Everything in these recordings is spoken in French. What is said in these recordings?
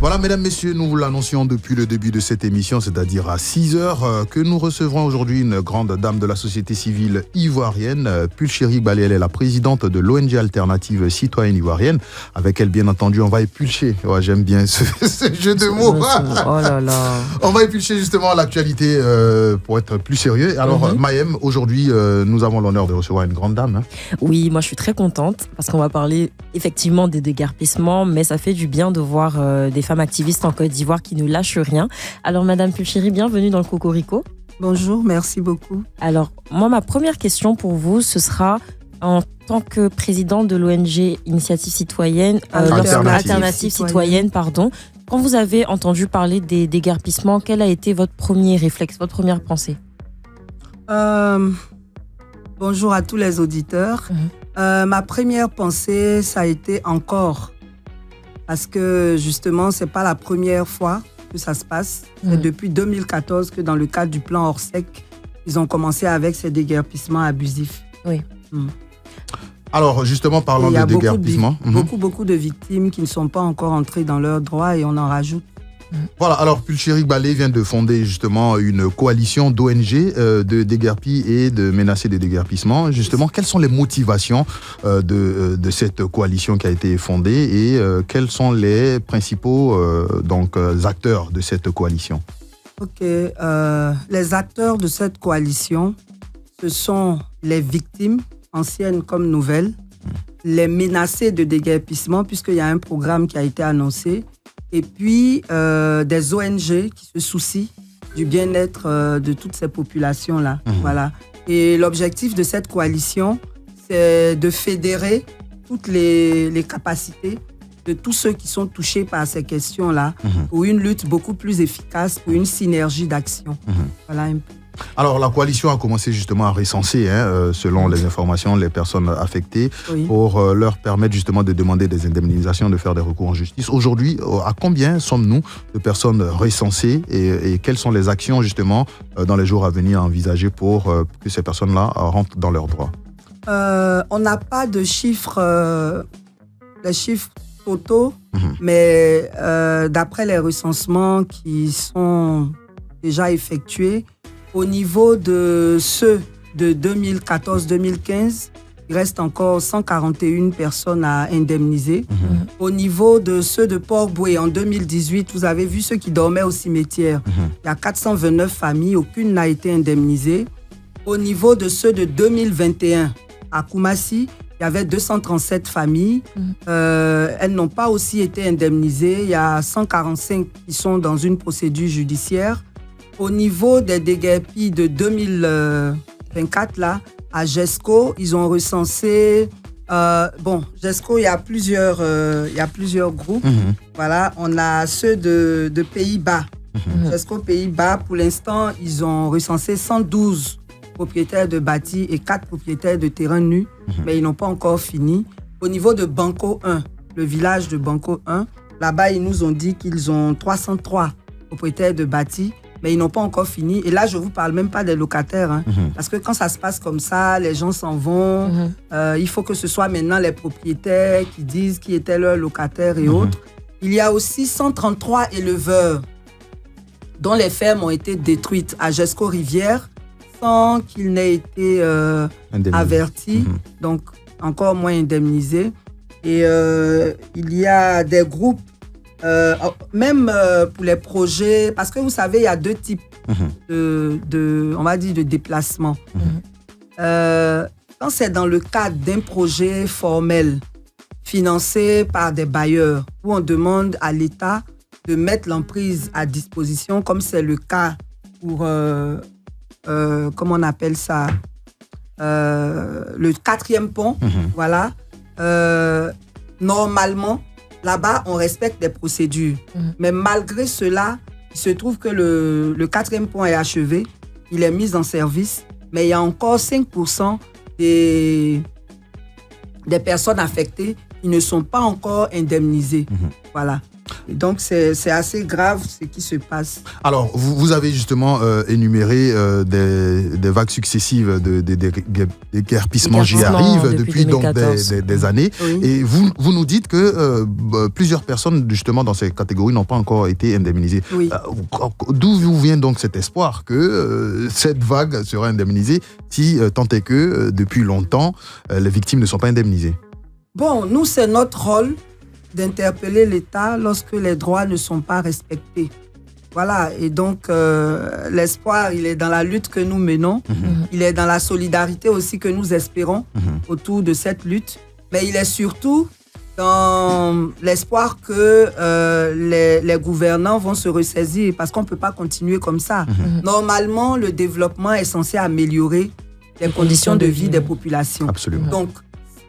Voilà, mesdames, messieurs, nous vous l'annoncions depuis le début de cette émission, c'est-à-dire à 6h, que nous recevrons aujourd'hui une grande dame de la société civile ivoirienne, Pulchérie Balé. Elle est la présidente de l'ONG Alternative Citoyenne Ivoirienne. Avec elle, bien entendu, on va épulcher. Ouais, j'aime bien ce jeu de mots. Oh là là. On va épulcher justement l'actualité pour être plus sérieux. Alors, Mayem, aujourd'hui, nous avons l'honneur de recevoir une grande dame. Oui, moi je suis très contente parce qu'on va parler effectivement des déguerpissements, mais ça fait du bien de voir des femmes activistes en Côte d'Ivoire qui ne lâchent rien. Alors, Madame Pulchérie, bienvenue dans le Cocorico. Bonjour, merci beaucoup. Alors, moi, ma première question pour vous, ce sera en tant que présidente de l'ONG Initiative Citoyenne, Alternative Citoyenne, pardon. Quand vous avez entendu parler des déguerpissements, quel a été votre premier réflexe, votre première pensée? Bonjour à tous les auditeurs. Ma première pensée, ça a été encore. Parce que justement, ce n'est pas la première fois que ça se passe. C'est depuis 2014 que dans le cadre du plan Orsec, ils ont commencé avec ces déguerpissements abusifs. Oui. Alors, justement, parlant de déguerpissement. Beaucoup de victimes qui ne sont pas encore entrées dans leurs droits et on en rajoute. Voilà, alors Pulchérie Balé vient de fonder justement une coalition d'ONG de déguerpis et de menacés de déguerpissement. Justement, quelles sont les motivations de cette coalition qui a été fondée et quels sont les principaux acteurs de cette coalition? Ok, les acteurs de cette coalition, ce sont les victimes, anciennes comme nouvelles, les menacés de déguerpissement, puisqu'il y a un programme qui a été annoncé, et puis des ONG qui se soucient du bien-être de toutes ces populations-là. Voilà. Et l'objectif de cette coalition, c'est de fédérer toutes les capacités de tous ceux qui sont touchés par ces questions-là pour une lutte beaucoup plus efficace, pour une synergie d'action. Voilà un peu. Alors, la coalition a commencé justement à recenser, selon les informations, les personnes affectées pour leur permettre justement de demander des indemnisations, de faire des recours en justice. Aujourd'hui, à combien sommes-nous de personnes recensées et quelles sont les actions justement dans les jours à venir à envisager pour que ces personnes-là rentrent dans leurs droits? On n'a pas de chiffres, les chiffres totaux, mais d'après les recensements qui sont déjà effectués, au niveau de ceux de 2014-2015, il reste encore 141 personnes à indemniser. Au niveau de ceux de Port-Boué, en 2018, vous avez vu ceux qui dormaient au cimetière. Il y a 429 familles, aucune n'a été indemnisée. Au niveau de ceux de 2021, à Koumassi, il y avait 237 familles. Elles n'ont pas aussi été indemnisées. Il y a 145 qui sont dans une procédure judiciaire. Au niveau des déguerpis de 2024, là, à GESCO, ils ont recensé... GESCO, il y a plusieurs groupes. Voilà, on a ceux de Pays-Bas. GESCO Pays-Bas, pour l'instant, ils ont recensé 112 propriétaires de bâtis et 4 propriétaires de terrains nus, mais ils n'ont pas encore fini. Au niveau de Banco 1, le village de Banco 1, là-bas, ils nous ont dit qu'ils ont 303 propriétaires de bâtis, mais ils n'ont pas encore fini. Et là, je ne vous parle même pas des locataires. Parce que quand ça se passe comme ça, les gens s'en vont. Il faut que ce soit maintenant les propriétaires qui disent qui étaient leurs locataires et autres. Il y a aussi 133 éleveurs dont les fermes ont été détruites à GESCO Rivière sans qu'ils n'aient été avertis. Donc, encore moins indemnisés. Et il y a des groupes même pour les projets, parce que vous savez, il y a deux types on va dire, de déplacement. Quand c'est dans le cadre d'un projet formel financé par des bailleurs, où on demande à l'État de mettre l'emprise à disposition, comme c'est le cas pour, comment on appelle ça, le 4e pont, voilà. Normalement, là-bas, on respecte des procédures. Mais malgré cela, il se trouve que le 4e pont est achevé, il est mis en service, mais il y a encore 5% des personnes affectées qui ne sont pas encore indemnisées. Voilà. Et donc, c'est assez grave ce qui se passe. Alors, vous avez justement énuméré des vagues successives de déguerpissement. J'y arrive depuis donc des années. Oui. Et vous nous dites que plusieurs personnes, justement, dans ces catégories n'ont pas encore été indemnisées. Oui. D'où vous vient donc cet espoir que cette vague sera indemnisée si tant est que, depuis longtemps, les victimes ne sont pas indemnisées? Bon, nous, c'est notre rôle d'interpeller l'État lorsque les droits ne sont pas respectés. Voilà, et donc l'espoir, il est dans la lutte que nous menons, il est dans la solidarité aussi que nous espérons autour de cette lutte, mais il est surtout dans l'espoir que les gouvernants vont se ressaisir, parce qu'on ne peut pas continuer comme ça. Normalement, le développement est censé améliorer les conditions de vie des populations. Absolument. Donc,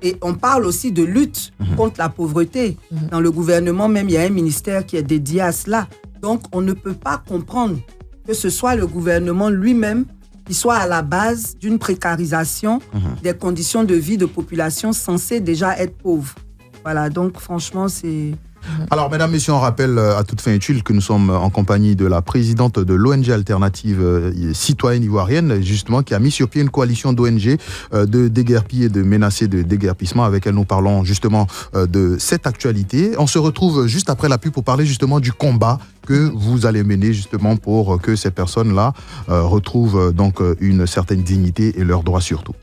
et on parle aussi de lutte contre la pauvreté. Dans le gouvernement même, il y a un ministère qui est dédié à cela. Donc, on ne peut pas comprendre que ce soit le gouvernement lui-même qui soit à la base d'une précarisation des conditions de vie de populations censées déjà être pauvres. Voilà, donc franchement, c'est... Alors, mesdames, messieurs, on rappelle à toute fin utile que nous sommes en compagnie de la présidente de l'ONG Alternative Citoyenne Ivoirienne, justement, qui a mis sur pied une coalition d'ONG de déguerpis et de menacés de déguerpissement. Avec elle, nous parlons justement de cette actualité. On se retrouve juste après la pub pour parler justement du combat que vous allez mener justement pour que ces personnes-là retrouvent donc une certaine dignité et leurs droits surtout.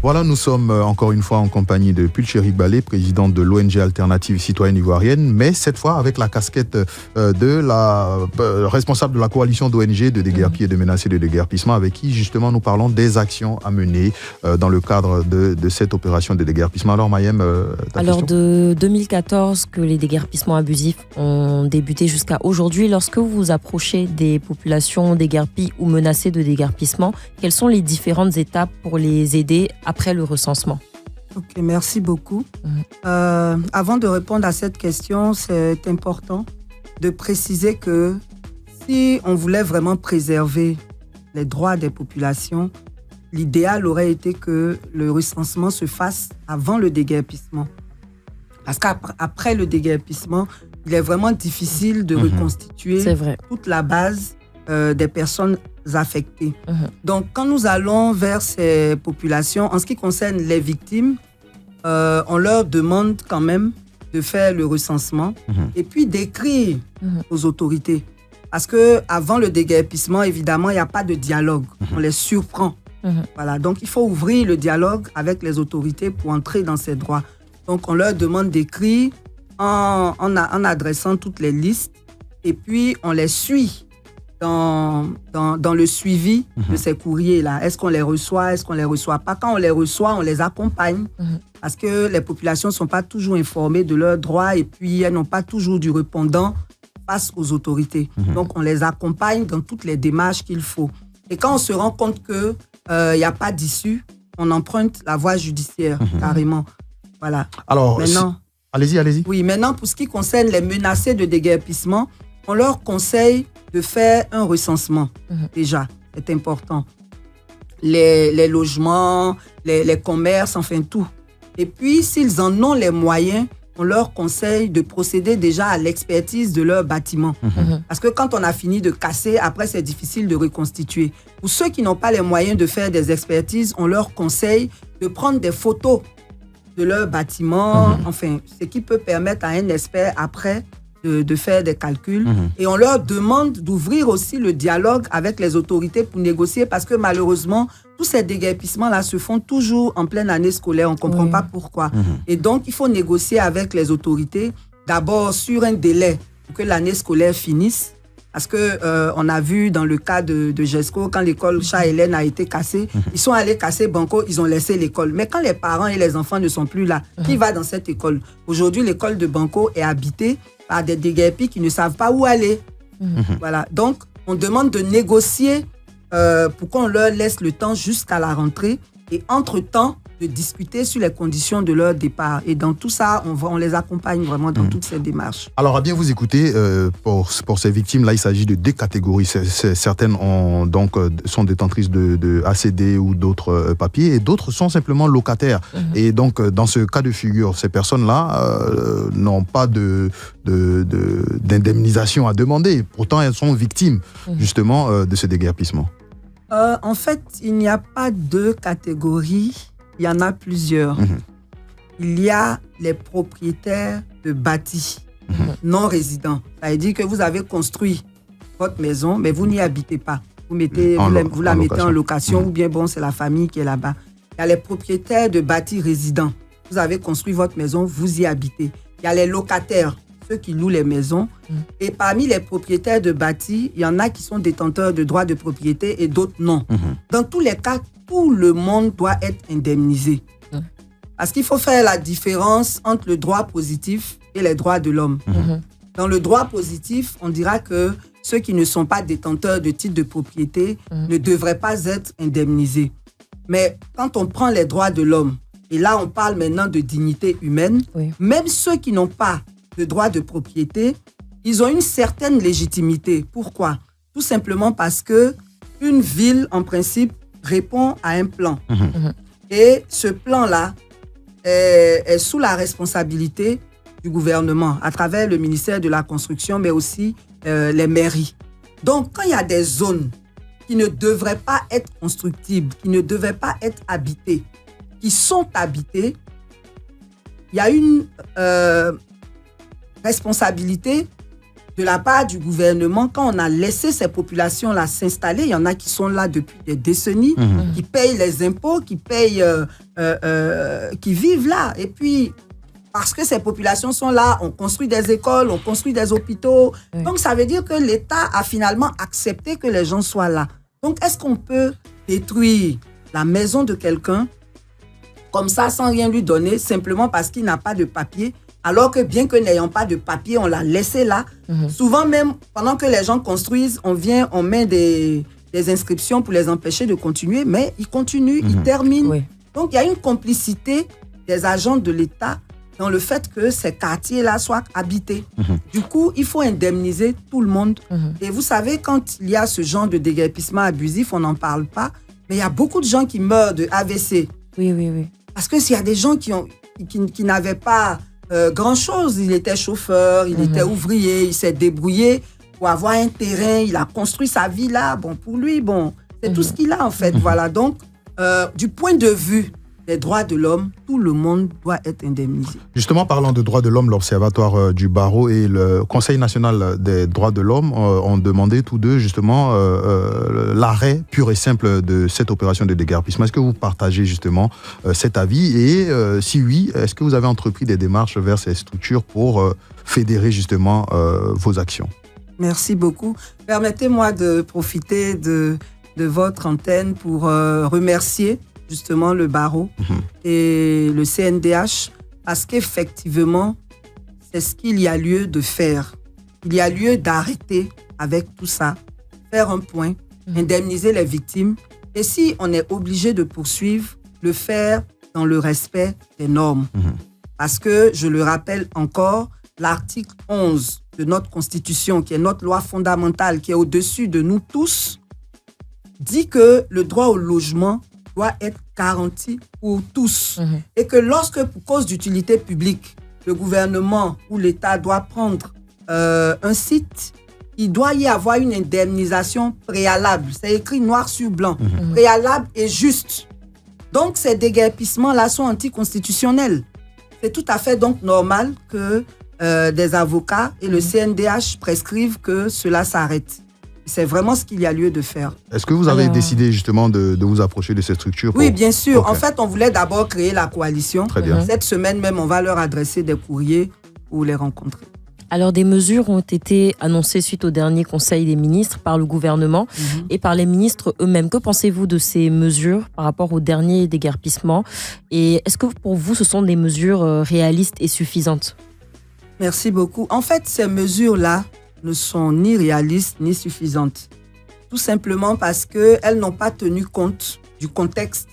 Voilà, nous sommes encore une fois en compagnie de Pulchérik Balé, présidente de l'ONG Alternative Citoyenne Ivoirienne, mais cette fois avec la casquette de la responsable de la coalition d'ONG de déguerpis et de menacés de déguerpissement, avec qui justement nous parlons des actions à mener dans le cadre de cette opération de déguerpissement. Alors Mayem, alors de 2014 que les déguerpissements abusifs ont débuté jusqu'à aujourd'hui, lorsque vous vous approchez des populations déguerpies ou menacées de déguerpissement, quelles sont les différentes étapes pour les aider après le recensement? Ok, merci beaucoup. Avant de répondre à cette question, c'est important de préciser que si on voulait vraiment préserver les droits des populations, l'idéal aurait été que le recensement se fasse avant le déguerpissement. Parce qu'après le déguerpissement, il est vraiment difficile de reconstituer toute la base des personnes affectées. Donc, quand nous allons vers ces populations, en ce qui concerne les victimes, on leur demande quand même de faire le recensement et puis d'écrire aux autorités. Parce qu'avant le déguerpissement, évidemment, il n'y a pas de dialogue. On les surprend. Voilà. Donc, il faut ouvrir le dialogue avec les autorités pour entrer dans ces droits. Donc, on leur demande d'écrire en adressant toutes les listes et puis on les suit dans le suivi de ces courriers-là. Est-ce qu'on les reçoit? Est-ce qu'on les reçoit pas? Quand on les reçoit, on les accompagne parce que les populations ne sont pas toujours informées de leurs droits et puis elles n'ont pas toujours du répondant face aux autorités. Donc, on les accompagne dans toutes les démarches qu'il faut. Et quand on se rend compte qu'il n'y a pas d'issue, on emprunte la voie judiciaire, carrément. Voilà. Alors, maintenant, allez-y. Oui, maintenant, pour ce qui concerne les menacés de déguerpissement, on leur conseille de faire un recensement. Déjà, c'est important. Les logements, les commerces, enfin tout. Et puis, s'ils en ont les moyens, on leur conseille de procéder déjà à l'expertise de leur bâtiment. Parce que quand on a fini de casser, après, c'est difficile de reconstituer. Pour ceux qui n'ont pas les moyens de faire des expertises, on leur conseille de prendre des photos de leur bâtiment, enfin, ce qui peut permettre à un expert après de faire des calculs. Et on leur demande d'ouvrir aussi le dialogue avec les autorités pour négocier parce que malheureusement, tous ces déguerpissements-là se font toujours en pleine année scolaire. On ne comprend pas pourquoi. Et donc, il faut négocier avec les autorités, d'abord sur un délai pour que l'année scolaire finisse. Parce qu'on a vu dans le cas de GESCO, quand l'école Charles-Hélène a été cassée, ils sont allés casser Banco, ils ont laissé l'école. Mais quand les parents et les enfants ne sont plus là, qui va dans cette école? Aujourd'hui, l'école de Banco est habitée par des déguerpis qui ne savent pas où aller. Voilà. Donc, on demande de négocier pour qu'on leur laisse le temps jusqu'à la rentrée. Et entre-temps, de discuter sur les conditions de leur départ. Et dans tout ça, on les accompagne vraiment dans toutes ces démarches. Alors, à bien vous écouter, pour ces victimes-là, il s'agit de deux catégories. Certaines sont détentrices de ACD ou d'autres papiers, et d'autres sont simplement locataires. Et donc, dans ce cas de figure, ces personnes-là n'ont pas d'indemnisation à demander. Pourtant, elles sont victimes, justement, de ce déguerpissement. En fait, il n'y a pas deux catégories. Il y en a plusieurs. Il y a les propriétaires de bâtis non résidents. Ça veut dire que vous avez construit votre maison, mais vous n'y habitez pas. Vous la mettez en location ou bien c'est la famille qui est là-bas. Il y a les propriétaires de bâtis résidents. Vous avez construit votre maison, vous y habitez. Il y a les locataires, ceux qui louent les maisons. Et parmi les propriétaires de bâtis, il y en a qui sont détenteurs de droits de propriété et d'autres non. Dans tous les cas, tout le monde doit être indemnisé. Parce qu'il faut faire la différence entre le droit positif et les droits de l'homme. Dans le droit positif, on dira que ceux qui ne sont pas détenteurs de titre de propriété ne devraient pas être indemnisés. Mais quand on prend les droits de l'homme, et là on parle maintenant de dignité humaine, même ceux qui n'ont pas de droit de propriété, ils ont une certaine légitimité. Pourquoi ? Tout simplement parce que une ville, en principe, répond à un plan. Et ce plan-là est sous la responsabilité du gouvernement, à travers le ministère de la Construction, mais aussi les mairies. Donc, quand il y a des zones qui ne devraient pas être constructibles, qui ne devraient pas être habitées, qui sont habitées, il y a une responsabilité de la part du gouvernement quand on a laissé ces populations-là s'installer. Il y en a qui sont là depuis des décennies, qui payent les impôts, qui vivent là. Et puis, parce que ces populations sont là, on construit des écoles, on construit des hôpitaux. Donc, ça veut dire que l'État a finalement accepté que les gens soient là. Donc, est-ce qu'on peut détruire la maison de quelqu'un comme ça, sans rien lui donner, simplement parce qu'il n'a pas de papier, alors que bien que n'ayant pas de papier, on l'a laissé là. Souvent même, pendant que les gens construisent, on met des inscriptions pour les empêcher de continuer, mais ils continuent, ils terminent. Donc, il y a une complicité des agents de l'État dans le fait que ces quartiers-là soient habités. Du coup, il faut indemniser tout le monde. Et vous savez, quand il y a ce genre de déguerpissement abusif, on n'en parle pas, mais il y a beaucoup de gens qui meurent de AVC. Oui. Parce que s'il y a des gens qui n'avaient pas grand-chose, il était chauffeur, il était ouvrier, il s'est débrouillé pour avoir un terrain, il a construit sa vie là. Bon, pour lui, c'est tout ce qu'il a en fait. Voilà, donc, du point de vue des droits de l'homme, tout le monde doit être indemnisé. Justement, parlant de droits de l'homme, l'Observatoire du barreau et le Conseil national des droits de l'homme ont demandé tous deux justement l'arrêt pur et simple de cette opération de déguerpissement. Est-ce que vous partagez justement cet avis et si oui, est-ce que vous avez entrepris des démarches vers ces structures pour fédérer justement vos actions? Merci beaucoup. Permettez-moi de profiter de votre antenne pour remercier justement le barreau et le CNDH, parce qu'effectivement, c'est ce qu'il y a lieu de faire. Il y a lieu d'arrêter avec tout ça, faire un point, indemniser les victimes, et si on est obligé de poursuivre, le faire dans le respect des normes. Parce que, je le rappelle encore, l'article 11 de notre Constitution, qui est notre loi fondamentale, qui est au-dessus de nous tous, dit que le droit au logement doit être garanti pour tous. Et que lorsque, pour cause d'utilité publique, le gouvernement ou l'État doit prendre un site, il doit y avoir une indemnisation préalable. C'est écrit noir sur blanc. Préalable et juste. Donc, ces déguerpissements-là sont anticonstitutionnels. C'est tout à fait donc normal que des avocats et le CNDH prescrivent que cela s'arrête. C'est vraiment ce qu'il y a lieu de faire. Est-ce que vous avez décidé justement de vous approcher de cette structure Oui, bien sûr. En fait, on voulait d'abord créer la coalition. Très bien. Cette semaine même, on va leur adresser des courriers pour les rencontrer. Alors, des mesures ont été annoncées suite au dernier Conseil des ministres par le gouvernement et par les ministres eux-mêmes. Que pensez-vous de ces mesures par rapport au dernier déguerpissement? Et est-ce que pour vous, ce sont des mesures réalistes et suffisantes? Merci beaucoup. En fait, ces mesures-là ne sont ni réalistes ni suffisantes. Tout simplement parce qu'elles n'ont pas tenu compte du contexte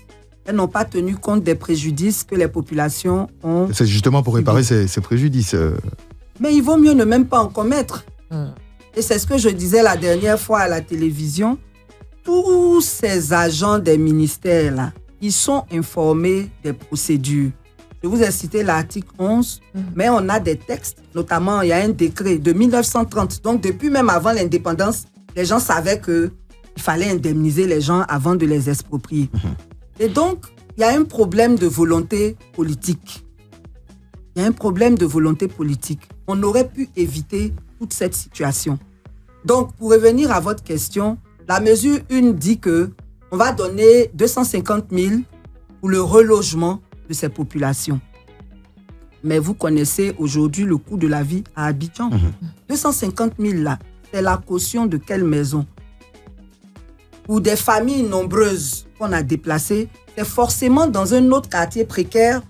elles n'ont pas tenu compte des préjudices que les populations ont. C'est justement pour réparer ces préjudices. Mais il vaut mieux ne même pas en commettre. Et c'est ce que je disais la dernière fois à la télévision. Tous ces agents des ministères, là, ils sont informés des procédures. Je vous ai cité l'article 11, mais on a des textes, notamment il y a un décret de 1930. Donc depuis même avant l'indépendance, les gens savaient qu'il fallait indemniser les gens avant de les exproprier. Et donc, il y a un problème de volonté politique. On aurait pu éviter toute cette situation. Donc, pour revenir à votre question, la mesure 1 dit qu'on va donner 250 000 pour le relogement de ces populations. Mais vous connaissez aujourd'hui le coût de la vie à Abidjan. 250 000 là, c'est la caution de quelle maison? Pour des familles nombreuses qu'on a déplacées, c'est forcément dans un autre quartier précaire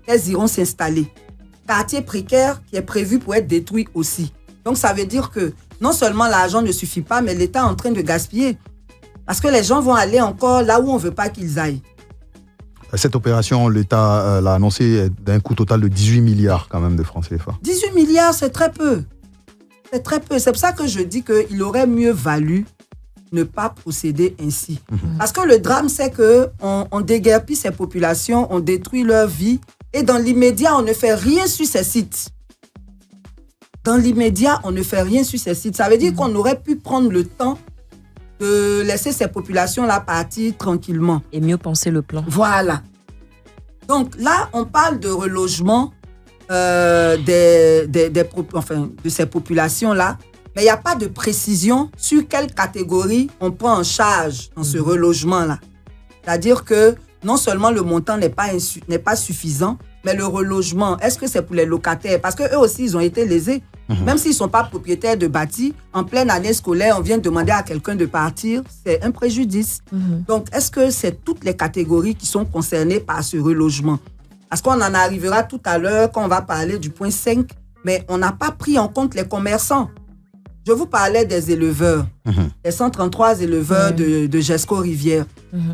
qu'elles iront s'installer. Quartier précaire qui est prévu pour être détruit aussi. Donc ça veut dire que non seulement l'argent ne suffit pas, mais l'État est en train de gaspiller. Parce que les gens vont aller encore là où on ne veut pas qu'ils aillent. Cette opération, l'État l'a annoncé d'un coût total de 18 milliards quand même de francs CFA. 18 milliards, c'est très peu. C'est très peu. C'est pour ça que je dis qu'il aurait mieux valu ne pas procéder ainsi. Parce que le drame, c'est qu'on déguerpit ces populations, on détruit leur vie et dans l'immédiat, on ne fait rien sur ces sites. Ça veut dire qu'on aurait pu prendre le temps de laisser ces populations-là partir tranquillement. Et mieux penser le plan. Voilà. Donc là, on parle de relogement de ces populations-là, mais il n'y a pas de précision sur quelle catégorie on prend en charge dans ce relogement-là. C'est-à-dire que non seulement le montant n'est pas suffisant, mais le relogement, est-ce que c'est pour les locataires? Parce qu'eux aussi, ils ont été lésés. Même s'ils ne sont pas propriétaires de bâtis, en pleine année scolaire, on vient demander à quelqu'un de partir, c'est un préjudice. Donc, est-ce que c'est toutes les catégories qui sont concernées par ce relogement? Parce qu'on en arrivera tout à l'heure quand on va parler du point 5, mais on n'a pas pris en compte les commerçants. Je vous parlais des éleveurs, les 133 éleveurs de Gesco-Rivière.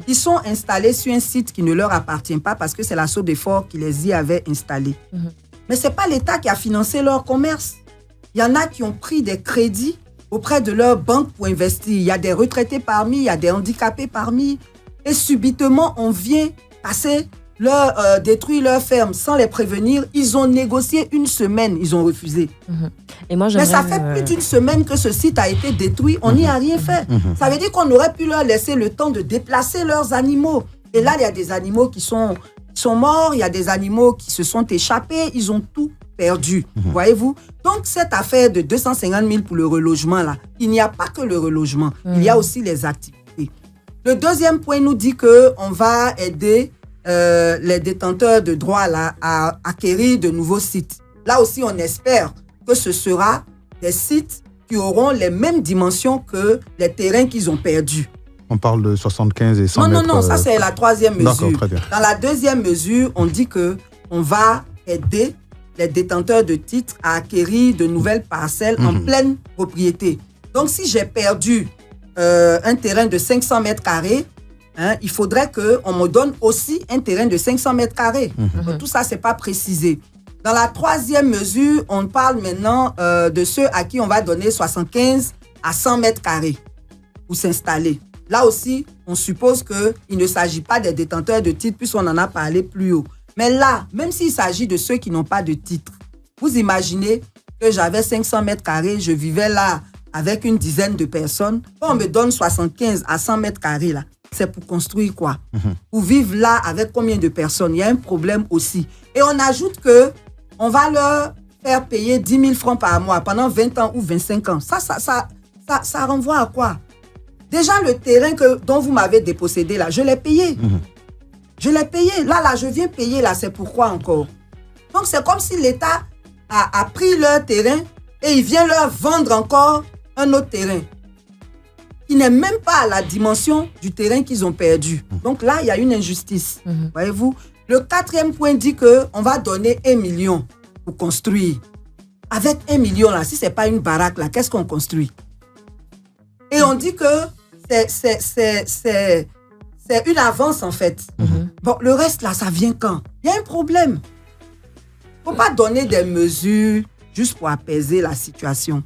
Ils sont installés sur un site qui ne leur appartient pas parce que c'est la Sodefort qui les y avait installés. Mais ce n'est pas l'État qui a financé leur commerce. Il y en a qui ont pris des crédits auprès de leur banque pour investir. Il y a des retraités parmi, il y a des handicapés parmi. Et subitement, on vient détruire leur ferme sans les prévenir. Ils ont négocié 1 semaine, ils ont refusé. Et moi, mais ça fait plus d'1 semaine que ce site a été détruit, on n'y a rien fait. Ça veut dire qu'on aurait pu leur laisser le temps de déplacer leurs animaux. Et là, il y a des animaux qui sont morts, il y a des animaux qui se sont échappés, ils ont tout perdu, voyez-vous. Donc, cette affaire de 250 000 pour le relogement, là, il n'y a pas que le relogement, il y a aussi les activités. Le deuxième point nous dit qu'on va aider les détenteurs de droits là, à acquérir de nouveaux sites. Là aussi, on espère que ce sera des sites qui auront les mêmes dimensions que les terrains qu'ils ont perdus. On parle de 75 et 100 mètres. Non, ça c'est la troisième mesure. D'accord, très bien. Dans la deuxième mesure, on dit qu'on va aider les détenteurs de titres à acquérir de nouvelles parcelles en pleine propriété. Donc, si j'ai perdu un terrain de 500 mètres carrés, il faudrait qu'on me donne aussi un terrain de 500 mètres carrés. Donc, tout ça, ce n'est pas précisé. Dans la troisième mesure, on parle maintenant de ceux à qui on va donner 75 à 100 mètres carrés pour s'installer. Là aussi, on suppose qu'il ne s'agit pas des détenteurs de titres, puisqu'on en a parlé plus haut. Mais là, même s'il s'agit de ceux qui n'ont pas de titre, vous imaginez que j'avais 500 mètres carrés, je vivais là avec une dizaine de personnes. Quand on me donne 75 à 100 mètres carrés, là, c'est pour construire quoi? Pour vivre là avec combien de personnes? Il y a un problème aussi. Et on ajoute qu'on va leur faire payer 10 000 francs par mois pendant 20 ans ou 25 ans. Ça renvoie à quoi? Déjà, le terrain dont vous m'avez dépossédé, là, je l'ai payé. Je l'ai payé. Là, je viens payer, là, c'est pourquoi encore? Donc, c'est comme si l'État a pris leur terrain et il vient leur vendre encore un autre terrain qui n'est même pas à la dimension du terrain qu'ils ont perdu. Donc là, il y a une injustice. Voyez-vous? Le quatrième point dit qu'on va donner 1 million pour construire. Avec 1 million, là, si ce n'est pas une baraque, là, qu'est-ce qu'on construit? Et on dit que c'est une avance, en fait. Bon, le reste, là, ça vient quand? Il y a un problème. Il ne faut pas donner des mesures juste pour apaiser la situation.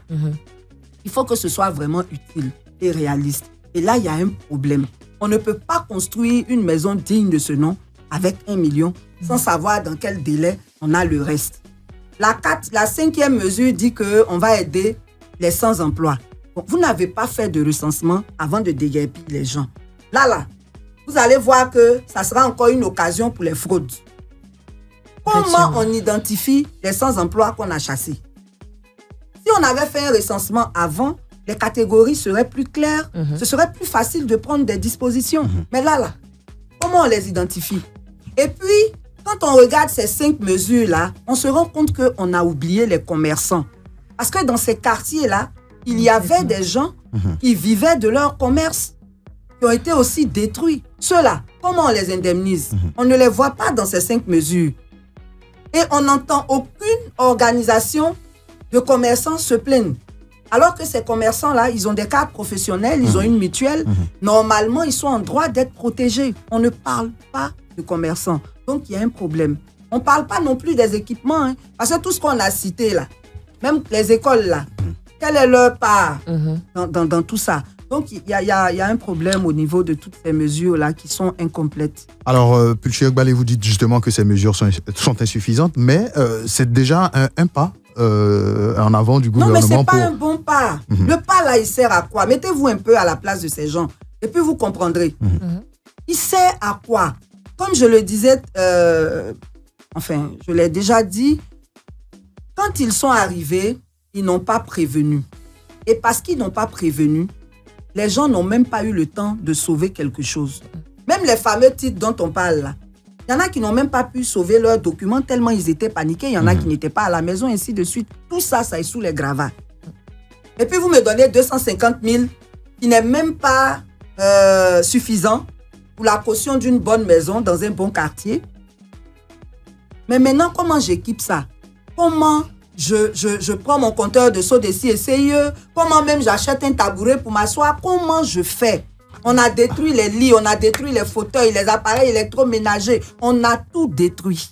Il faut que ce soit vraiment utile et réaliste. Et là, il y a un problème. On ne peut pas construire une maison digne de ce nom avec 1 million sans savoir dans quel délai on a le reste. La 5e mesure dit qu'on va aider les sans-emploi. Bon, vous n'avez pas fait de recensement avant de déguerpir les gens. Là, vous allez voir que ça sera encore une occasion pour les fraudes. Comment on identifie les sans-emploi qu'on a chassés? Si on avait fait un recensement avant, les catégories seraient plus claires, ce serait plus facile de prendre des dispositions. Mais là, comment on les identifie? Et puis, quand on regarde ces 5 mesures-là, on se rend compte qu'on a oublié les commerçants. Parce que dans ces quartiers-là, il y avait des gens qui vivaient de leur commerce, qui ont été aussi détruits. Ceux-là, comment on les indemnise? On ne les voit pas dans ces 5 mesures. Et on n'entend aucune organisation de commerçants se plaindre. Alors que ces commerçants-là, ils ont des cartes professionnelles, ils ont une mutuelle. Normalement, ils sont en droit d'être protégés. On ne parle pas de commerçants. Donc, il y a un problème. On ne parle pas non plus des équipements. Parce que tout ce qu'on a cité là, même les écoles là, quelle est leur part dans tout ça? Donc, il y a un problème au niveau de toutes ces mesures-là qui sont incomplètes. Alors, Pulché Ogbale, vous dites justement que ces mesures sont insuffisantes, mais c'est déjà un pas en avant du gouvernement. Non, mais ce n'est pas un bon pas. Le pas, là, il sert à quoi? Mettez-vous un peu à la place de ces gens et puis vous comprendrez. Il sert à quoi? Comme je le disais, je l'ai déjà dit, quand ils sont arrivés, ils n'ont pas prévenu. Et parce qu'ils n'ont pas prévenu, les gens n'ont même pas eu le temps de sauver quelque chose. Même les fameux titres dont on parle là, il y en a qui n'ont même pas pu sauver leurs documents tellement ils étaient paniqués. Il y en a qui n'étaient pas à la maison, ainsi de suite. Tout ça, ça est sous les gravats. Et puis vous me donnez 250 000 qui n'est même pas suffisant pour la caution d'une bonne maison dans un bon quartier. Mais maintenant, comment j'équipe ça? Comment je prends mon compteur de SODECI et CIE? Comment même j'achète un tabouret pour m'asseoir? Comment je fais? On a détruit les lits, on a détruit les fauteuils, les appareils électroménagers. On a tout détruit.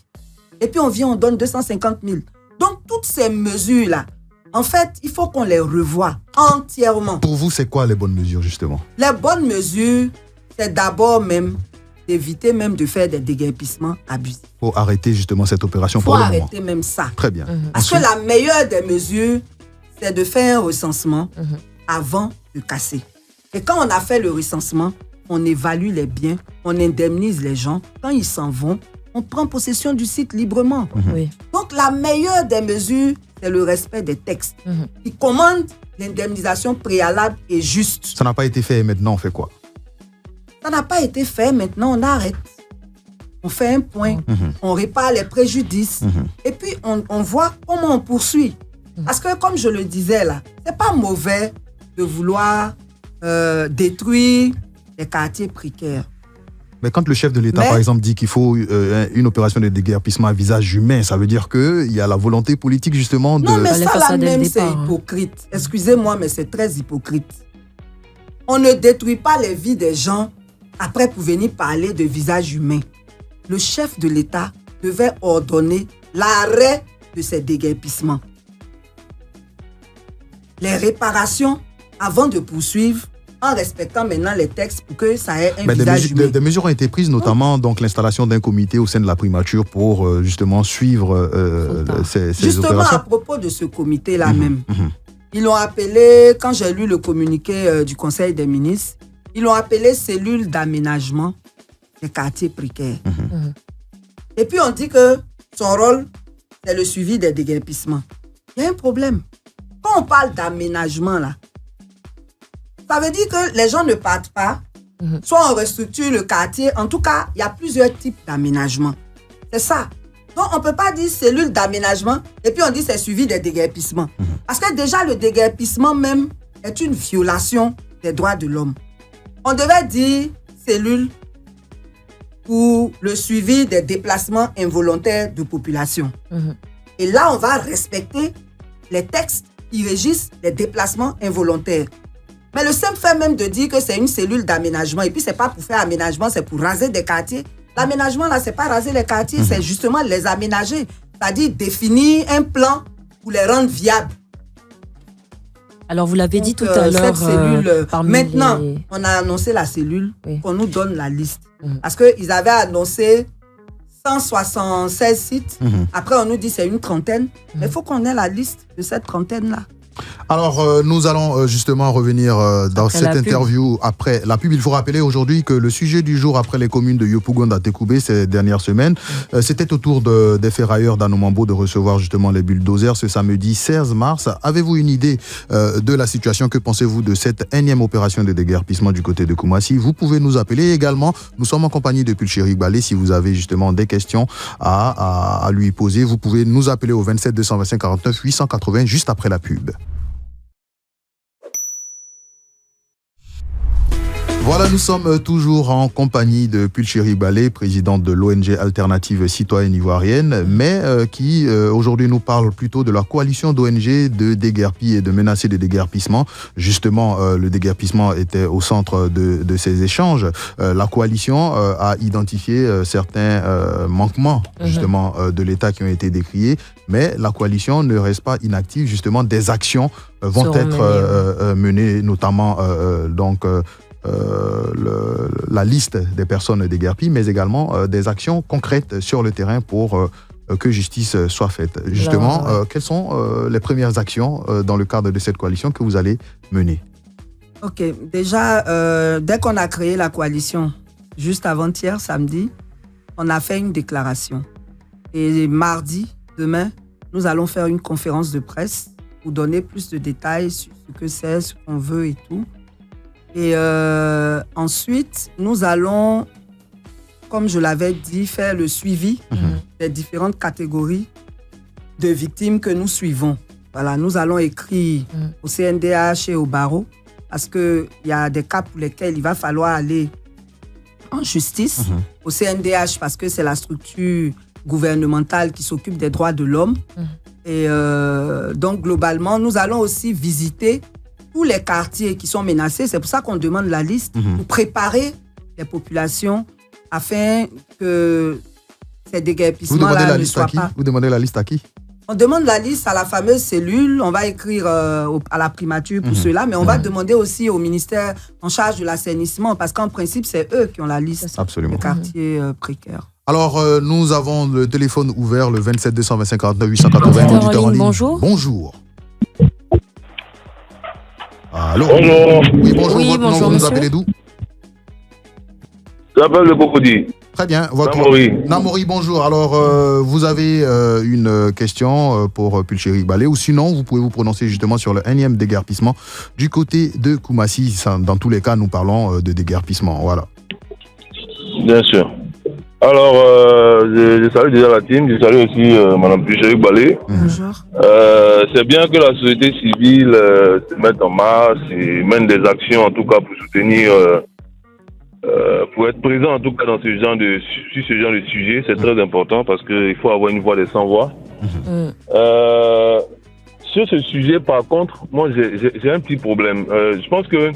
Et puis on vient, on donne 250 000. Donc toutes ces mesures-là, en fait, il faut qu'on les revoie entièrement. Pour vous, c'est quoi les bonnes mesures, justement? Les bonnes mesures, c'est d'abord même d'éviter même de faire des déguerpissements abusifs. Il faut arrêter justement cette opération pour le moment. Il faut arrêter même ça. Très bien. Parce que la meilleure des mesures, c'est de faire un recensement avant de casser. Et quand on a fait le recensement, on évalue les biens, on indemnise les gens. Quand ils s'en vont, on prend possession du site librement. Oui. Donc la meilleure des mesures, c'est le respect des textes. Qui commandent l'indemnisation préalable et juste. Ça n'a pas été fait et maintenant on fait quoi? Ça n'a pas été fait, maintenant on arrête. On fait un point, on répare les préjudices et puis on voit comment on poursuit. Parce que comme je le disais là, c'est pas mauvais de vouloir détruire les quartiers précaires. Mais quand le chef de l'État, par exemple, dit qu'il faut une opération de déguerpissement à visage humain, ça veut dire qu'il y a la volonté politique justement de... Non, mais ça là même, c'est hypocrite. Excusez-moi, mais c'est très hypocrite. On ne détruit pas les vies des gens après pour venir parler de visage humain. Le chef de l'État devait ordonner l'arrêt de ces déguerpissements. Les réparations avant de poursuivre en respectant maintenant les textes pour que ça ait un visage humain. Des mesures ont été prises, notamment donc l'installation d'un comité au sein de la primature pour justement suivre ces justement, opérations. Justement, à propos de ce comité-là même, ils l'ont appelé, quand j'ai lu le communiqué du Conseil des ministres, ils l'ont appelé cellule d'aménagement des quartiers précaires. Et puis on dit que son rôle, c'est le suivi des déguerpissements. Il y a un problème. Quand on parle d'aménagement, là, ça veut dire que les gens ne partent pas, soit on restructure le quartier. En tout cas, il y a plusieurs types d'aménagement. C'est ça. Donc, on ne peut pas dire cellule d'aménagement et puis on dit c'est suivi des déguerpissements. Parce que déjà, le déguerpissement même est une violation des droits de l'homme. On devait dire cellule pour le suivi des déplacements involontaires de population. Et là, on va respecter les textes qui régissent les déplacements involontaires. Mais le simple fait même de dire que c'est une cellule d'aménagement et puis c'est pas pour faire aménagement, c'est pour raser des quartiers, L'aménagement, là, c'est pas raser les quartiers, c'est justement les aménager. C'est-à-dire définir un plan pour les rendre viables. Alors, vous l'avez dit tout à l'heure. Cette cellule, maintenant, on a annoncé la cellule, qu'on nous donne la liste. Parce qu'ils avaient annoncé 176 sites. Après, on nous dit c'est une trentaine. Mais il faut qu'on ait la liste de cette trentaine-là. Alors, nous allons justement revenir dans cette interview après la pub. Il faut rappeler aujourd'hui que le sujet du jour après les communes de Yopougon à Tékoubé ces dernières semaines, c'était au tour des ferrailleurs d'Anomambo de recevoir justement les bulldozers ce samedi 16 mars. Avez-vous une idée de la situation? Que pensez-vous de cette énième opération de déguerpissement du côté de Koumassi? Vous pouvez nous appeler également. Nous sommes en compagnie de Pulchéri Balé. Si vous avez justement des questions à lui poser, vous pouvez nous appeler au 27 225 49 880 juste après la pub. Voilà, nous sommes toujours en compagnie de Pulchéri Balé, présidente de l'ONG Alternative Citoyenne Ivoirienne, mais qui aujourd'hui nous parle plutôt de la coalition d'ONG de déguerpis et de menacés de déguerpissement. Justement, le déguerpissement était au centre de ces échanges. La coalition a identifié certains manquements justement de l'État qui ont été décriés, mais la coalition ne reste pas inactive. Justement, des actions vont être menées, notamment la liste des personnes déguerpies, mais également des actions concrètes sur le terrain pour que justice soit faite. Justement, quelles sont les premières actions dans le cadre de cette coalition que vous allez mener? Ok, déjà, dès qu'on a créé la coalition, juste avant-hier, samedi, on a fait une déclaration. Et mardi, demain, nous allons faire une conférence de presse pour donner plus de détails sur ce que c'est, ce qu'on veut et tout. Et ensuite, nous allons, comme je l'avais dit, faire le suivi des différentes catégories de victimes que nous suivons. Voilà, nous allons écrire au CNDH et au barreau parce qu'il y a des cas pour lesquels il va falloir aller en justice. Au CNDH parce que c'est la structure gouvernementale qui s'occupe des droits de l'homme. Et donc, globalement, nous allons aussi visiter tous les quartiers qui sont menacés. C'est pour ça qu'on demande la liste pour préparer les populations afin que ces déguerpissements-là ne soient pas... Vous demandez la liste à qui? On demande la liste à la fameuse cellule. On va écrire à la primature pour cela, mais on va demander aussi au ministère en charge de l'assainissement parce qu'en principe, c'est eux qui ont la liste des quartiers précaires. Alors, nous avons le téléphone ouvert, le 27 225 49 880. Auditeur en ligne, bonjour. Bonjour. Allô? Bonjour. Oui, bonjour. Oui, votre nom, vous nous appelez d'où? J'appelle le Cocody. Très bien. Namori. Namori, bonjour. Alors, vous avez une question pour Pulchéri Balé, ou sinon, vous pouvez vous prononcer justement sur le énième déguerpissement du côté de Koumassi. Dans tous les cas, nous parlons de déguerpissement. Voilà. Bien sûr. Alors, je salue déjà la team, je salue aussi Mme Pulchéri Balé. Bonjour. C'est bien que la société civile se mette en marche et mène des actions, en tout cas, pour soutenir, pour être présent, en tout cas, dans ce genre de sujet. C'est très important parce qu'il faut avoir une voix des sans-voix. Sur ce sujet, par contre, moi, j'ai un petit problème. Je pense que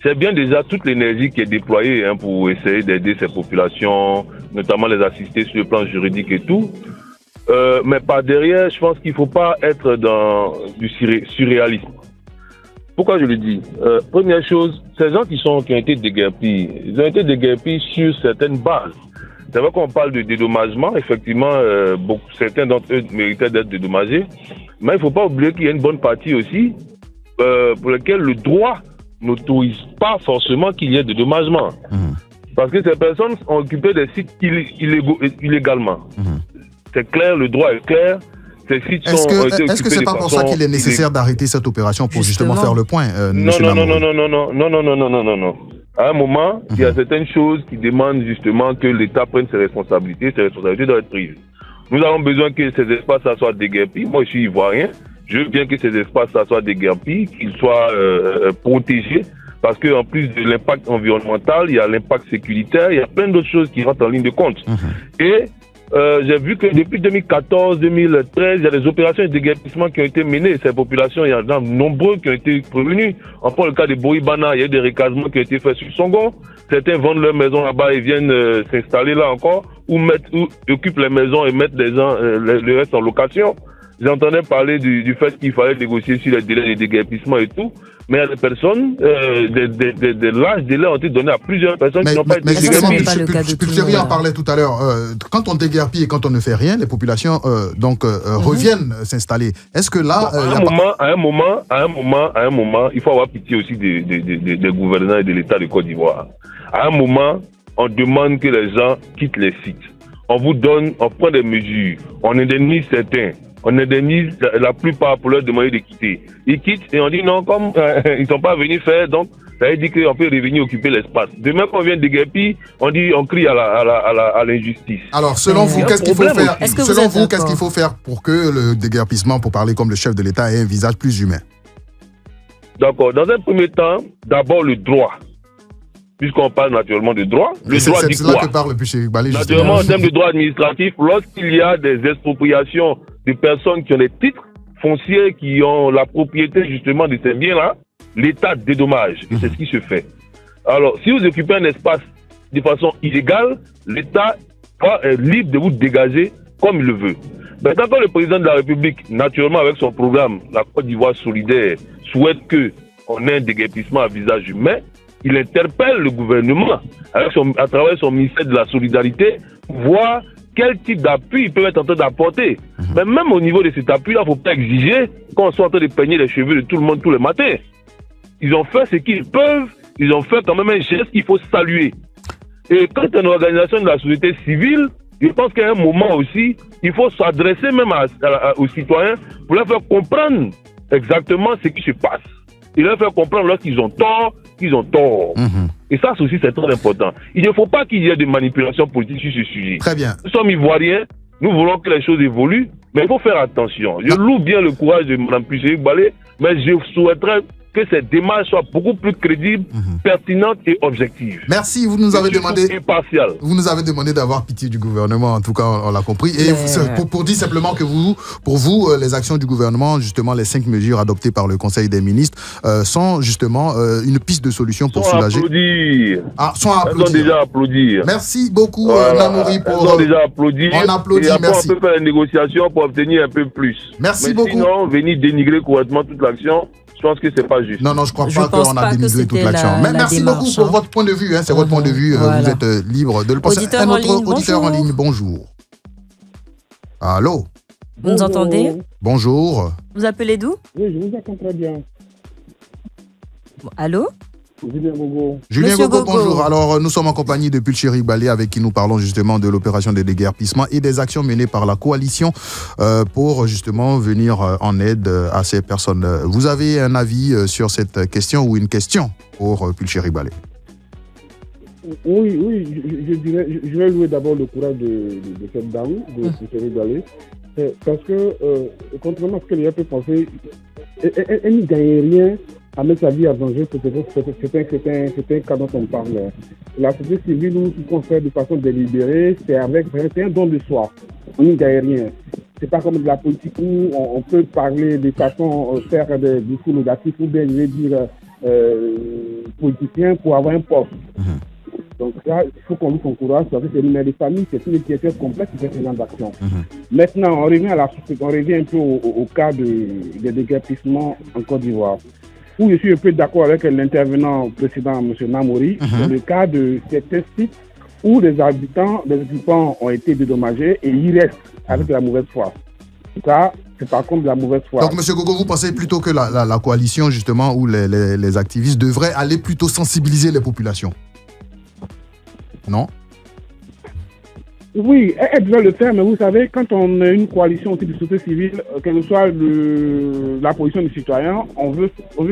c'est bien déjà toute l'énergie qui est déployée pour essayer d'aider ces populations, notamment les assister sur le plan juridique et tout. Mais par derrière, je pense qu'il ne faut pas être dans du surréalisme. Pourquoi je le dis? Première chose, ces gens qui ont été déguerpis, ils ont été déguerpis sur certaines bases. C'est vrai qu'on parle de dédommagement, effectivement, certains d'entre eux méritaient d'être dédommagés, mais il ne faut pas oublier qu'il y a une bonne partie aussi pour laquelle le droit n'autorise pas forcément qu'il y ait de dédommagement. Parce que ces personnes ont occupé des sites illégalement. C'est clair, le droit est clair. Ces sites est-ce que c'est pas pour ça qu'il est nécessaire d'arrêter cette opération pour justement faire le point, non. À un moment, il y a certaines choses qui demandent justement que l'État prenne ses responsabilités. Ces responsabilités doivent être prises. Nous avons besoin que ces espaces soient déguerpis. Moi, je suis ivoirien. Je veux bien que ces espaces soient déguerpis, qu'ils soient protégés, parce qu'en plus de l'impact environnemental, il y a l'impact sécuritaire, il y a plein d'autres choses qui rentrent en ligne de compte. Et j'ai vu que depuis 2014-2013, il y a des opérations de déguerpissement qui ont été menées. Ces populations, il y en a nombreux qui ont été prévenus. On prend le cas de Boïbana, il y a eu des recasements qui ont été faits sur Songo. Certains vendent leur maison là-bas et viennent s'installer là encore, ou occupent les maisons et mettent des gens, le reste en location. J'entendais parler du fait qu'il fallait négocier sur les délais de déguerpissement et tout. Mais il y a des personnes, des larges délais ont été donnés à plusieurs personnes qui n'ont pas été déguerpies. Pulchéry en parlait tout à l'heure. Quand on déguerpit et quand on ne fait rien, les populations reviennent s'installer. Est-ce que là... À un moment, il faut avoir pitié aussi des gouvernants et de l'État de Côte d'Ivoire. À un moment, on demande que les gens quittent les sites. On prend des mesures, on indemnise certains. On indemnise la plupart pour leur demander de quitter. Ils quittent et on dit non, comme ils ne sont pas venus faire, donc ça veut dire qu'on peut revenir occuper l'espace. Demain qu'on vient de déguerpir, on crie à l'injustice. Alors, selon vous, qu'est-ce qu'il faut faire? Qu'est-ce qu'il faut faire pour que le déguerpissement, pour parler comme le chef de l'État, ait un visage plus humain? D'accord. Dans un premier temps, d'abord le droit. Puisqu'on parle naturellement de droit, le droit dit quoi? C'est là que parle Pulchéry Balé. Naturellement, en termes de droit administratif, lorsqu'il y a des expropriations de personnes qui ont des titres fonciers, qui ont la propriété justement de ces biens-là, l'État dédommage. Et c'est ce qui se fait. Alors, si vous occupez un espace de façon illégale, l'État est libre de vous dégager comme il le veut. Maintenant, quand le président de la République, naturellement avec son programme, la Côte d'Ivoire solidaire, souhaite qu'on ait un déguerpissement à visage humain, il interpelle le gouvernement à travers son ministère de la Solidarité pour voir quel type d'appui il peut être en train d'apporter. Mais même au niveau de cet appui-là, il ne faut pas exiger qu'on soit en train de peigner les cheveux de tout le monde tous les matins. Ils ont fait ce qu'ils peuvent, ils ont fait quand même un geste qu'il faut saluer. Et quand une organisation de la société civile, je pense qu'à un moment aussi, il faut s'adresser même aux citoyens pour leur faire comprendre exactement ce qui se passe. Et leur faire comprendre lorsqu'ils ont tort, qu'ils ont tort. Et ça aussi, c'est très important. Il ne faut pas qu'il y ait de manipulation politique sur ce sujet. Très bien. Nous sommes ivoiriens, nous voulons que les choses évoluent, mais il faut faire attention. Je loue bien le courage de Mme Pulchéry Balé, mais je souhaiterais que cette démarche soit beaucoup plus crédible, pertinente et objective. Merci, vous nous avez demandé... impartial. Vous nous avez demandé d'avoir pitié du gouvernement, en tout cas, on l'a compris. Et pour dire simplement que pour vous, les actions du gouvernement, justement, les 5 mesures adoptées par le Conseil des ministres, sont justement une piste de solution pour soulager... Sont à applaudir. Elles sont déjà applaudir. Merci beaucoup, Namouri, pour... Elles sont déjà applaudir. On applaudit, et après, merci. on peut faire une négociation pour obtenir un peu plus. Merci beaucoup. Sinon, venir dénigrer correctement toute l'action, je pense que c'est pas juste. Non, je crois pas qu'on a dénigré toute l'action. Mais merci beaucoup pour votre point de vue. C'est votre point de vue. Voilà. Vous êtes libre de le penser. Un autre auditeur en ligne, bonjour. Allô? Vous nous entendez? Bonjour. Vous appelez d'où? Oui, je vous entends très bien. Allô? Julien Gogo, bonjour. Alors, nous sommes en compagnie de Pulchéry Balé avec qui nous parlons justement de l'opération de déguerpissement et des actions menées par la coalition pour justement venir en aide à ces personnes. Vous avez un avis sur cette question ou une question pour Pulchéry Balé? Oui, je vais louer d'abord le courage de cette dame, de Pulchéry Balé, parce que, contrairement à ce que les gens peuvent penser, elle n'y gagne rien à mettre sa vie à danger, c'est un cas dont on parle. La société civile, nous, ce qu'on fait de façon délibérée, c'est un don de soi. On n'y gagne rien. C'est pas comme de la politique où on peut parler de façon, faire des discours négatifs ou bien, je vais dire, politicien pour avoir un poste. Donc là, il faut qu'on nous encourage, parce que c'est une mère de famille, c'est une étiquette complexe qui fait ce genre d'action. Maintenant, on revient un peu au cas de déguerpissement en Côte d'Ivoire, où je suis un peu d'accord avec l'intervenant précédent, M. Namouri, dans le cas de certains sites où les occupants ont été dédommagés et ils restent avec la mauvaise foi. Ça, c'est par contre de la mauvaise foi. Donc, M. Gogo, vous pensez plutôt que la coalition, justement, ou les activistes devraient aller plutôt sensibiliser les populations? Non? Oui, elle devrait le faire, mais vous savez, quand on a une coalition aussi de société civile, quelle que soit la position des citoyens, on veut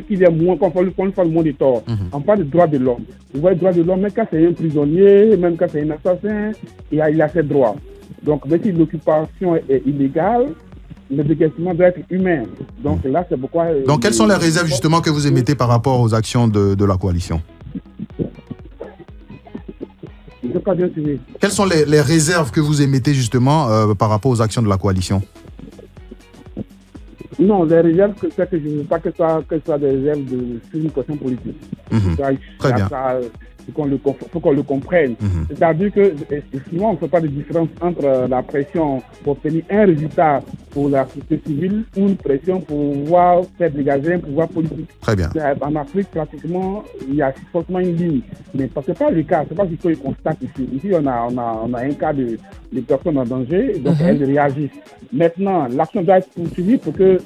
qu'il y ait moins, qu'on fasse moins de tort. On parle de droits de l'homme. Vous voyez, droits de l'homme, même quand c'est un prisonnier, même quand c'est un assassin, il a ses droits. Donc, même si l'occupation est illégale, le déguerpissement doit être humain. Donc là, c'est pourquoi... Donc, quelles sont les réserves, justement, que vous émettez par rapport aux actions de la coalition? n'ai pas bien suivi. Quelles sont les réserves que vous émettez justement par rapport aux actions de la coalition? Non, les réserves, c'est que je ne veux pas que ce soit des réserves sur une question politique. Très bien. Il faut qu'on le comprenne. C'est-à-dire que souvent, on ne fait pas de différence entre la pression pour obtenir un résultat pour la société civile ou une pression pour pouvoir faire dégager un pouvoir politique. Très bien. En Afrique, pratiquement, il y a forcément une ligne. Mais ce n'est pas le cas. Ce n'est pas ce qu'on constate ici. Ici, on a un cas de personnes en danger, donc elles réagissent. Maintenant, l'action doit être poursuivie pour que,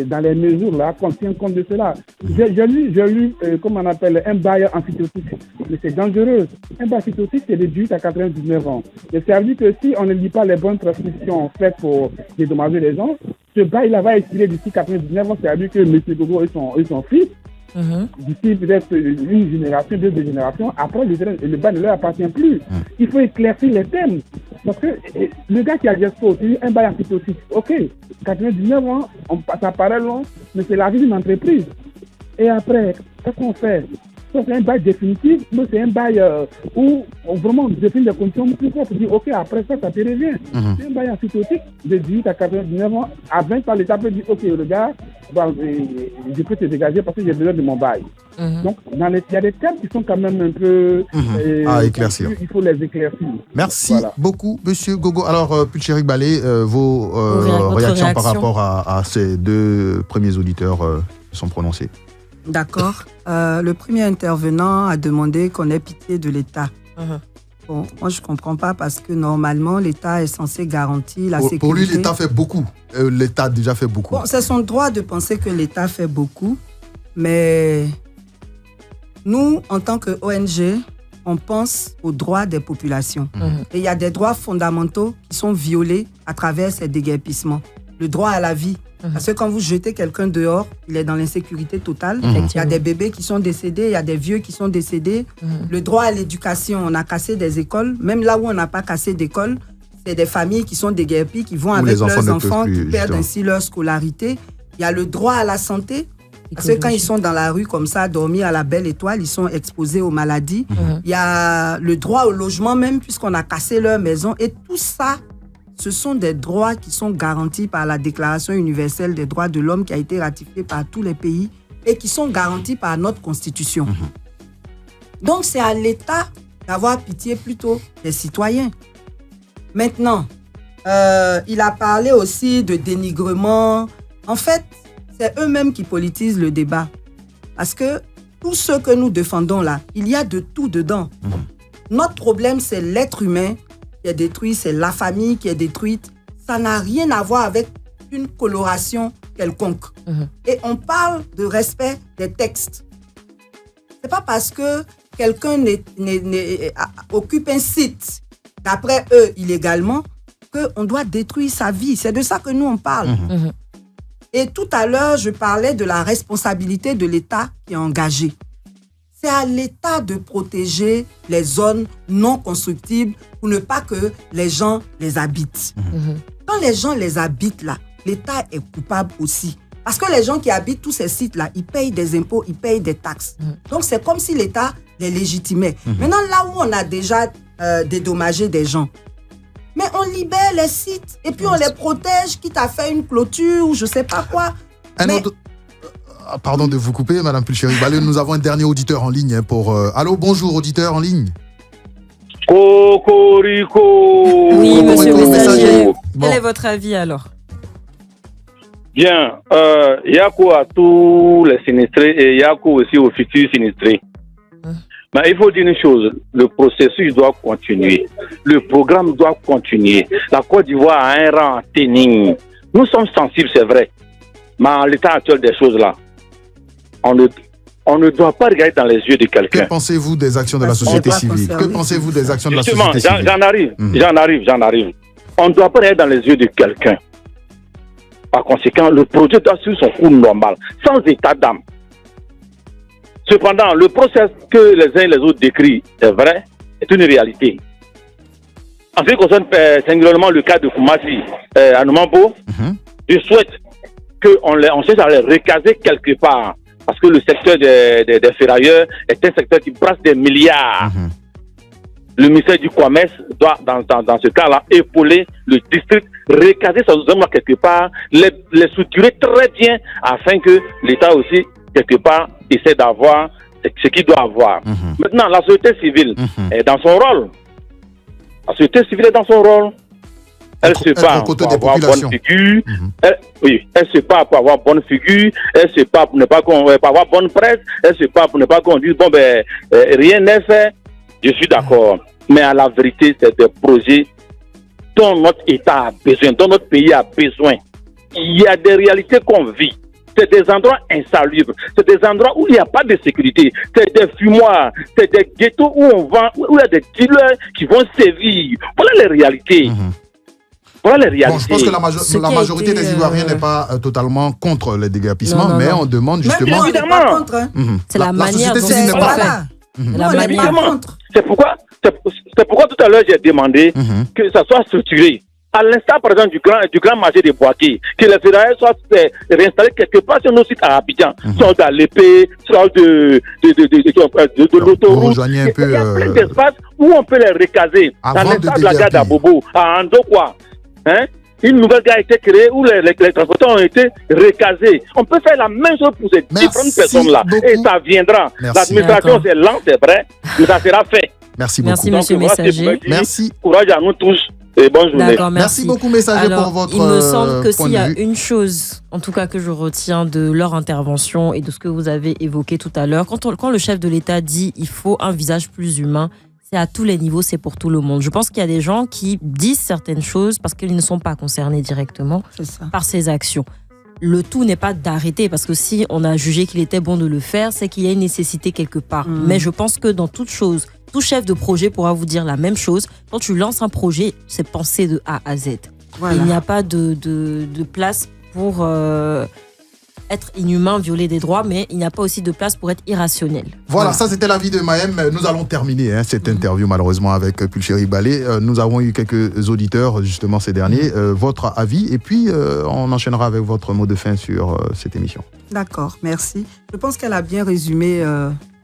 dans les mesures là, qu'on tienne compte de cela. J'ai lu, comment on appelle, un bail amphithéotique. Mais c'est dangereux. Un bail amphithéotique, c'est de 18 à 99 ans. Et ça veut dire que si on ne lit pas les bonnes transcriptions faites pour dédommager les gens, ce bail-là va expirer d'ici 99 ans. Ça veut dire que M. Gogo et son fils, d'ici peut-être une génération, deux générations, après le bail ne leur appartient plus. Il faut éclaircir les thèmes. Parce que le gars qui a Gespo, c'est un bail amphithéotique. Ok, 99 ans, ça paraît long, mais c'est la vie d'une entreprise. Et après, qu'est-ce qu'on fait? Ça, c'est un bail définitif, mais c'est un bail où on vraiment définit des conditions plus fortes pour dire, ok, après ça te revient. C'est un bail amphithéotique de 18 à 99 ans. À 20 ans, l'État peut dire, ok, le gars, je peux te dégager parce que j'ai besoin de mon bail. Donc, il y a des termes qui sont quand même un peu... à éclaircir. Il faut les éclaircir. Merci beaucoup, Monsieur Gogo. Alors, Pulchérik Balé, vos réactions par rapport à ces deux premiers auditeurs qui sont prononcés. D'accord. Le premier intervenant a demandé qu'on ait pitié de l'État. Bon, moi, je ne comprends pas parce que normalement, l'État est censé garantir la sécurité. Pour lui, l'État fait beaucoup. L'État a déjà fait beaucoup. Bon, c'est son droit de penser que l'État fait beaucoup. Mais nous, en tant qu'ONG, on pense aux droits des populations. Et il y a des droits fondamentaux qui sont violés à travers ces déguerpissements. Le droit à la vie. Parce que quand vous jetez quelqu'un dehors, il est dans l'insécurité totale. Il y a des bébés qui sont décédés, il y a des vieux qui sont décédés. Le droit à l'éducation, on a cassé des écoles. Même là où on n'a pas cassé d'école, c'est des familles qui sont déguerpies, qui vont avec leurs enfants, qui perdent ainsi leur scolarité. Il y a le droit à la santé. Parce que quand ils sont dans la rue comme ça, dormir à la belle étoile, ils sont exposés aux maladies. Il y a le droit au logement même, puisqu'on a cassé leur maison. Et tout ça, ce sont des droits qui sont garantis par la Déclaration universelle des droits de l'homme qui a été ratifiée par tous les pays et qui sont garantis par notre Constitution. Donc, c'est à l'État d'avoir pitié plutôt des citoyens. Maintenant, il a parlé aussi de dénigrement. En fait, c'est eux-mêmes qui politisent le débat. Parce que tout ce que nous défendons là, il y a de tout dedans. Notre problème, c'est l'être humain qui est détruit, c'est la famille qui est détruite. Ça n'a rien à voir avec une coloration quelconque. Et on parle de respect des textes. C'est pas parce que quelqu'un occupe un site, d'après eux, illégalement, qu'on doit détruire sa vie. C'est de ça que nous, on parle. Et tout à l'heure, je parlais de la responsabilité de l'État qui est engagé. C'est à l'État de protéger les zones non constructibles pour ne pas que les gens les habitent. Quand les gens les habitent là, l'État est coupable aussi. Parce que les gens qui habitent tous ces sites-là, ils payent des impôts, ils payent des taxes. Donc c'est comme si l'État les légitimait. Maintenant, là où on a déjà dédommagé des gens, mais on libère les sites et puis on les protège, quitte à faire une clôture ou je ne sais pas quoi. Pardon de vous couper, Madame Pulchérik Balé, nous avons un dernier auditeur en ligne pour... Allô, bonjour, auditeur en ligne. Cocorico. Oui, monsieur le messager. Quel est votre avis alors? Bien, Yako à tous les sinistrés et Yako aussi aux futurs sinistrés. Mais il faut dire une chose, le processus doit continuer. Le programme doit continuer. La Côte d'Ivoire a un rang à tenir. Nous sommes sensibles, c'est vrai. Mais en l'état actuel des choses là, on ne doit pas regarder dans les yeux de quelqu'un. Que pensez-vous des actions de la société civile? Que pensez-vous des actions de la société civile? J'en arrive. On ne doit pas regarder dans les yeux de quelqu'un. Par conséquent, le projet doit suivre son cours normal, sans état d'âme. Cependant, le process que les uns et les autres décrivent, c'est vrai, est une réalité. En ce qui concerne singulièrement le cas de Koumassi à Numambo, je souhaite qu'on cherche à les recaser quelque part. Parce que le secteur des ferrailleurs est un secteur qui brasse des milliards. le ministère du Commerce doit, dans ce cas-là, épauler le district, recaser sa zone quelque part, les structurer très bien afin que l'État aussi, quelque part, essaie d'avoir ce qu'il doit avoir. Maintenant, la société civile est dans son rôle. La société civile est dans son rôle. Elle se bat pour avoir bonne figure. Elle se bat pour avoir bonne figure. Elle se bat pour ne pas avoir bonne presse. Elle se bat pour ne pas qu'on dise rien n'est fait. Je suis d'accord. Mais à la vérité, c'est des projets dont notre État a besoin, dont notre pays a besoin. Il y a des réalités qu'on vit. C'est des endroits insalubres. C'est des endroits où il n'y a pas de sécurité. C'est des fumoirs. C'est des ghettos où on vend, où il y a des dealers qui vont sévir. Voilà les réalités. Voilà les réalités. Bon, je pense que la majorité des Ivoiriens n'est pas totalement contre les déguerpissement, mais on demande justement... Mais évidemment. C'est la manière dont c'est fait. C'est pourquoi tout à l'heure j'ai demandé que ça soit structuré. À l'instar, par exemple, du grand marché des Boaké, que les ferrailleurs soient réinstallés quelque part sur nos sites à Abidjan, soit à l'épée, soit de l'autoroute. Il y a plein d'espaces où on peut les recaser. À l'instar de la gare d'Abobo, à Andokwa. Une nouvelle gare a été créée où les transporteurs ont été recasés. On peut faire la même chose pour ces différentes personnes-là. Et ça viendra. L'administration, c'est lent, c'est vrai, mais ça sera fait. Merci beaucoup. Merci, monsieur Messager. Merci. Courage à nous tous. Et bonne journée. Merci beaucoup, Messager, pour votre il me semble que s'il y a une chose, en tout cas que je retiens de leur intervention et de ce que vous avez évoqué tout à l'heure, quand le chef de l'État dit il faut un visage plus humain, c'est à tous les niveaux, c'est pour tout le monde. Je pense qu'il y a des gens qui disent certaines choses parce qu'ils ne sont pas concernés directement par ces actions. Le tout n'est pas d'arrêter, parce que si on a jugé qu'il était bon de le faire, c'est qu'il y a une nécessité quelque part. Mais je pense que dans toute chose, tout chef de projet pourra vous dire la même chose. Quand tu lances un projet, c'est penser de A à Z. Voilà. Il n'y a pas de place pour être inhumain, violer des droits, mais il n'y a pas aussi de place pour être irrationnel. Voilà, ça c'était l'avis de Mahem. Nous allons terminer cette interview malheureusement avec Pulchéri Balé. Nous avons eu quelques auditeurs justement ces derniers. Votre avis et puis on enchaînera avec votre mot de fin sur cette émission. D'accord, merci. Je pense qu'elle a bien résumé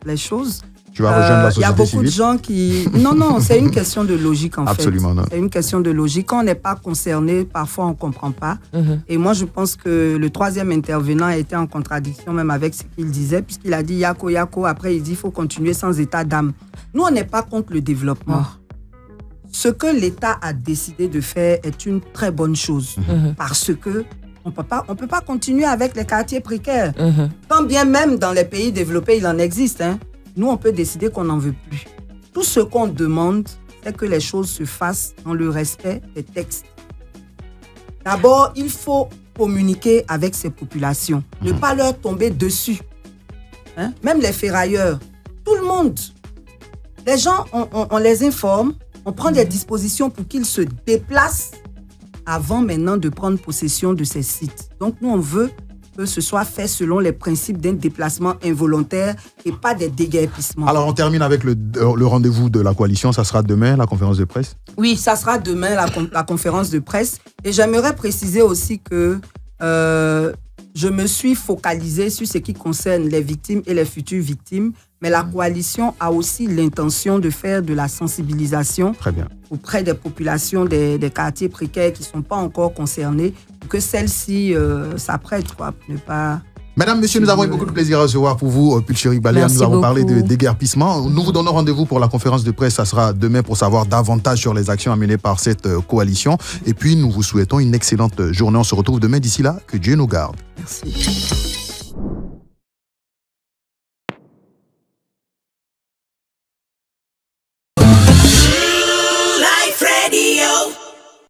les choses. Tu vas rejoindre la société civile. Il y a beaucoup de gens qui... Non, c'est une question de logique en fait. Absolument, non. C'est une question de logique. Quand on n'est pas concerné, parfois on ne comprend pas. Et moi, je pense que le troisième intervenant a été en contradiction même avec ce qu'il disait, puisqu'il a dit Yako, Yako. Après, il dit il faut continuer sans état d'âme. Nous, on n'est pas contre le développement. Ce que l'État a décidé de faire est une très bonne chose. Parce que on peut pas continuer avec les quartiers précaires. Quand bien même dans les pays développés, il en existe, nous, on peut décider qu'on n'en veut plus. Tout ce qu'on demande, c'est que les choses se fassent dans le respect des textes. D'abord, il faut communiquer avec ces populations, ne pas leur tomber dessus. Même les ferrailleurs, tout le monde. Les gens, on les informe, on prend des dispositions pour qu'ils se déplacent avant maintenant de prendre possession de ces sites. Donc, nous, on veut que ce soit fait selon les principes d'un déplacement involontaire et pas des déguerpissements. Alors, on termine avec le rendez-vous de la coalition. Ça sera demain, la conférence de presse? Oui, ça sera demain, la conférence de presse. Et j'aimerais préciser aussi que je me suis focalisée sur ce qui concerne les victimes et les futures victimes, mais la coalition a aussi l'intention de faire de la sensibilisation auprès des populations des quartiers précaires qui ne sont pas encore concernés, pour que celles-ci s'apprêtent pour ne pas... Mesdames, messieurs, nous avons eu beaucoup de plaisir à recevoir pour vous, Pulchéri Balé. Nous avons parlé de déguerpissement. Nous vous donnons rendez-vous pour la conférence de presse. Ça sera demain pour savoir davantage sur les actions menées par cette coalition. Et puis, nous vous souhaitons une excellente journée. On se retrouve demain. D'ici là, que Dieu nous garde. Merci.